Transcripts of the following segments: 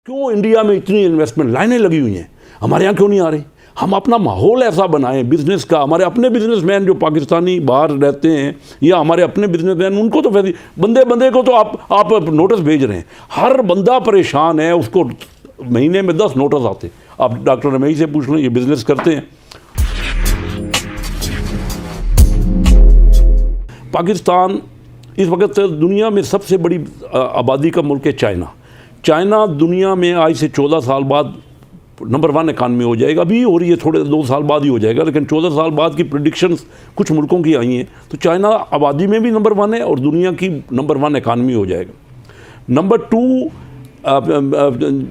क्यों इंडिया में इतनी इन्वेस्टमेंट लाइनें लगी हुई हैं, हमारे यहाँ क्यों नहीं आ रही? हम अपना माहौल ऐसा बनाएं बिजनेस का। हमारे अपने बिजनेसमैन जो पाकिस्तानी बाहर रहते हैं या हमारे अपने बिजनेसमैन, उनको तो वैसे बंदे को तो आप नोटिस भेज रहे हैं। हर बंदा परेशान है, उसको महीने में 10 नोटिस आते। आप डॉक्टर रमेश से पूछ लें, ये बिजनेस करते हैं। पाकिस्तान इस वक्त दुनिया में सबसे बड़ी आबादी का मुल्क है चाइना। चाइना दुनिया में आज से 14 साल बाद नंबर 1 इकानमी हो जाएगा। अभी हो रही है, थोड़े 2 साल बाद ही हो जाएगा, लेकिन 14 साल बाद की प्रेडिक्शंस कुछ मुल्कों की आई हैं। तो चाइना आबादी में भी नंबर 1 है और दुनिया की नंबर 1 इकानमी हो जाएगा। नंबर 2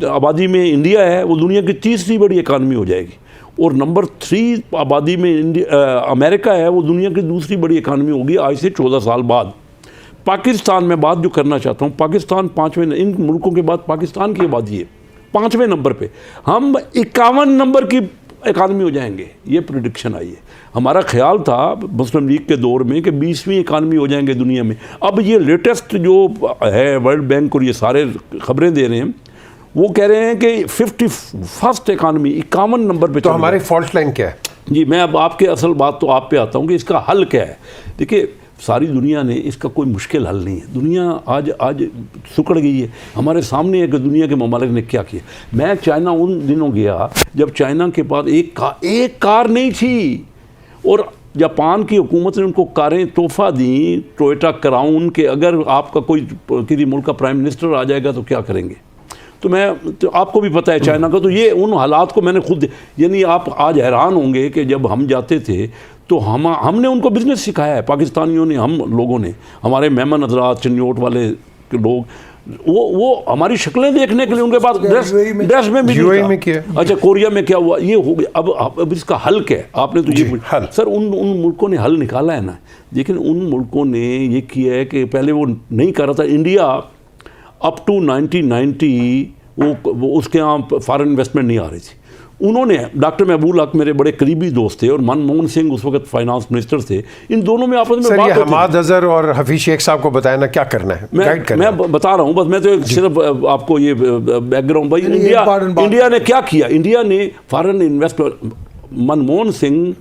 आबादी में इंडिया है, वो दुनिया की तीसरी बड़ी इकानमी हो जाएगी। और नंबर 3 आबादी में अमेरिका है, वो दुनिया की दूसरी बड़ी इकानमी होगी आज से 14 साल बाद। पाकिस्तान में बात जो करना चाहता हूँ, पाकिस्तान 5वें, इन मुल्कों के बाद पाकिस्तान की आबादी है 5वें नंबर पे। हम 51 नंबर की इकानमी हो जाएंगे, ये प्रेडिक्शन आई है। हमारा ख्याल था मुस्लिम लीग के दौर में कि 20वीं इकानमी हो जाएंगे दुनिया में। अब ये लेटेस्ट जो है वर्ल्ड बैंक और ये सारे खबरें दे रहे हैं, वो कह रहे हैं कि 51st इकानमी 51 नंबर पे। तो हमारी फॉल्ट लाइन क्या है? जी, मैं अब आपके असल बात तो आप पे आता हूँ कि इसका हल क्या है। देखिए, सारी दुनिया ने इसका कोई मुश्किल हल नहीं है। दुनिया आज सुकड़ गई है। हमारे सामने है कि दुनिया के ममालिक ने क्या किया। मैं चाइना उन दिनों गया जब चाइना के पास एक कार नहीं थी, और जापान की हुकूमत ने उनको कारें तोहफा दी, टोयोटा क्राउन के। अगर आपका कोई किसी मुल्क का प्राइम मिनिस्टर आ जाएगा तो क्या करेंगे? तो आपको भी पता है चाइना का। तो ये उन हालात को मैंने खुद, यानी आप आज हैरान होंगे कि जब हम जाते थे तो हमने उनको बिज़नेस सिखाया है, पाकिस्तानियों ने, हम लोगों ने। हमारे मेहमान हजरात, चिन्योट वाले लोग, वो हमारी शक्लें देखने के लिए उनके पास ड्रेस में भी यूएई में किया। अच्छा, कोरिया में क्या हुआ, ये हो गया। अब इसका हल क्या है? आपने तो ये सर उन मुल्कों ने हल निकाला है ना, लेकिन उन मुल्कों ने ये किया है कि पहले वो नहीं कर रहा था। इंडिया अप टू 1990 वो उसके यहाँ फॉरेन इन्वेस्टमेंट नहीं आ रही थी। उन्होंने, डॉक्टर महबूब हक मेरे बड़े करीबी दोस्त थे और मनमोहन सिंह उस वक्त फाइनेंस मिनिस्टर थे। इन दोनों में आपस में बात होती। हमाद अजहर और हफीज शेख साहब को बताया ना क्या करना है, गाइड करना। मैं बता रहा हूँ, बस मैं तो सिर्फ आपको ये बैकग्राउंड। भाई इंडिया ने क्या किया? इंडिया ने foreign investment, Manmohan Singh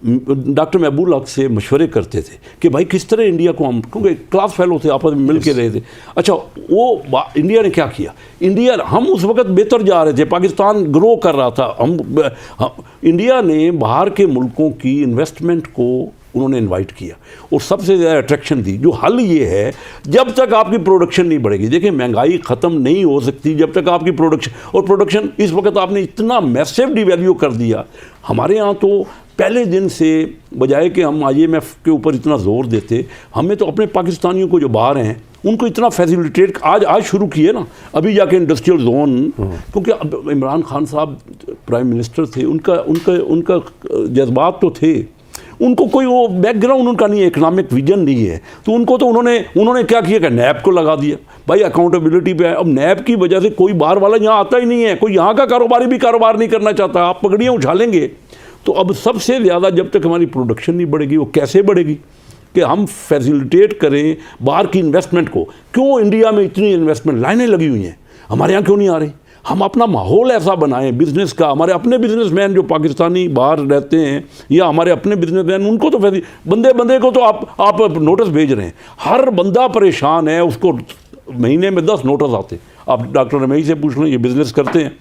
doctor महबूब हक से मशवरे करते थे कि भाई किस तरह इंडिया को हम, क्योंकि क्लास फेलो थे, आपस में मिल के रहे थे। अच्छा, वो इंडिया ने क्या किया? हम उस वक्त बेहतर जा रहे थे, पाकिस्तान ग्रो कर रहा था। इंडिया ने बाहर के मुल्कों की इन्वेस्टमेंट को उन्होंने इनवाइट किया और सबसे ज़्यादा अट्रैक्शन दी। जो हल ये है, जब तक आपकी प्रोडक्शन नहीं बढ़ेगी। देखिए, महंगाई ख़त्म नहीं हो सकती जब तक आपकी प्रोडक्शन इस वक्त आपने इतना मैसिव डिवैल्यू कर दिया। हमारे यहाँ तो पहले दिन से, बजाय कि हम IMF के ऊपर इतना ज़ोर देते, हमें तो अपने पाकिस्तानियों को जो बाहर हैं उनको इतना फैसिलिटेट आज शुरू किए ना, अभी जाके इंडस्ट्रियल जोन। क्योंकि अब इमरान खान साहब प्राइम मिनिस्टर थे, उनका जज्बात तो थे, उनको कोई वो बैकग्राउंड उनका नहीं है, इकोनॉमिक विजन नहीं है। तो उन्होंने क्या किया कि नैब को लगा दिया। भाई अकाउंटेबिलिटी पे है। अब नैब की वजह से कोई बाहर वाला यहाँ आता ही नहीं है, कोई यहाँ का कारोबारी भी कारोबार नहीं करना चाहता। आप पगड़ियाँ उछालेंगे। तो अब सबसे ज़्यादा जब तक हमारी प्रोडक्शन नहीं बढ़ेगी, वो कैसे बढ़ेगी? कि हम फैसिलिटेट करें बाहर की इन्वेस्टमेंट को। क्यों इंडिया में इतनी इन्वेस्टमेंट लाइनें लगी हुई हैं, हमारे यहाँ क्यों नहीं आ रही? हम अपना माहौल ऐसा बनाएं बिज़नेस का। हमारे अपने बिजनेसमैन जो पाकिस्तानी बाहर रहते हैं या हमारे अपने बिजनेसमैन, उनको तो बंदे को तो आप नोटिस भेज रहे हैं। हर बंदा परेशान है, उसको महीने में 10 नोटिस आते। आप डॉक्टर रमेश से पूछ लें, ये बिज़नेस करते हैं।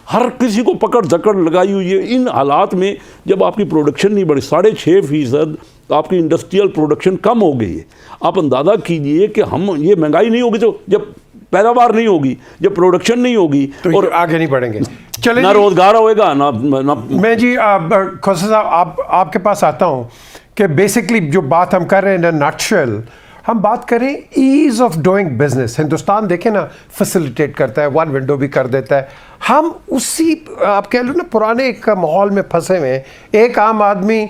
हर किसी को पकड़ धकड़ लगाई हुई है। इन हालात में जब आपकी प्रोडक्शन नहीं बढ़ी, 6.5% आपकी इंडस्ट्रियल प्रोडक्शन कम हो गई है। आप अंदाज़ा कीजिए कि ये महंगाई नहीं होगी तो, जब पैदावार नहीं होगी, जब प्रोडक्शन नहीं होगी, तो और आगे नहीं बढ़ेंगे। चले, ना रोजगार होएगा ना। मैं जी खोसा साहब आपके पास आता हूँ कि बेसिकली जो बात हम कर रहे हैं, नटशेल हम बात करें ease of doing business. Hindustan देखें ना, फैसिलिटेट करता है, 1 विंडो भी कर देता है। हम उसी, आप कह लो ना, पुराने एक माहौल में फंसे हुए हैं। एक आम आदमी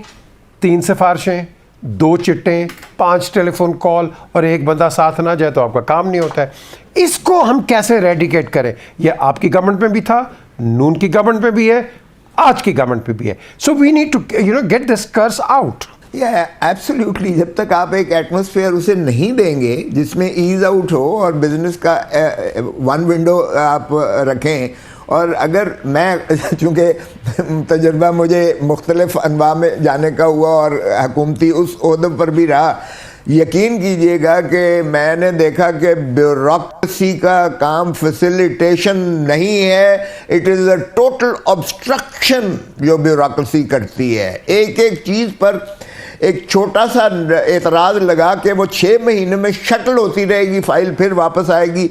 3 सिफारिशें, 2 चिट्टें, 5 टेलीफोन कॉल और एक बंदा साथ ना जाए तो आपका काम नहीं होता है। इसको हम कैसे रेडिकेट करें? ये आपकी गवर्नमेंट में भी था, नून की गवर्नमेंट में भी है, आज की गवर्नमेंट में भी है। So we need to get this curse out. या एब्सोल्युटली, जब तक आप एक एटमॉस्फेयर उसे नहीं देंगे जिसमें ईज आउट हो और बिजनेस का वन विंडो आप रखें। और अगर मैं चूँकि तजर्बा मुझे मुख्तलिफ अनवा में जाने का हुआ और हुकूमती उस ओहदे पर भी रहा, यकीन कीजिएगा कि मैंने देखा कि ब्यूरोक्रेसी का काम फैसिलिटेशन नहीं है, it is a total obstruction जो ब्यूरोक्रेसी करती है। एक एक चीज़ पर एक छोटा सा एतराज़ लगा के वो 6 महीने में शटल होती रहेगी फाइल, फिर वापस आएगी।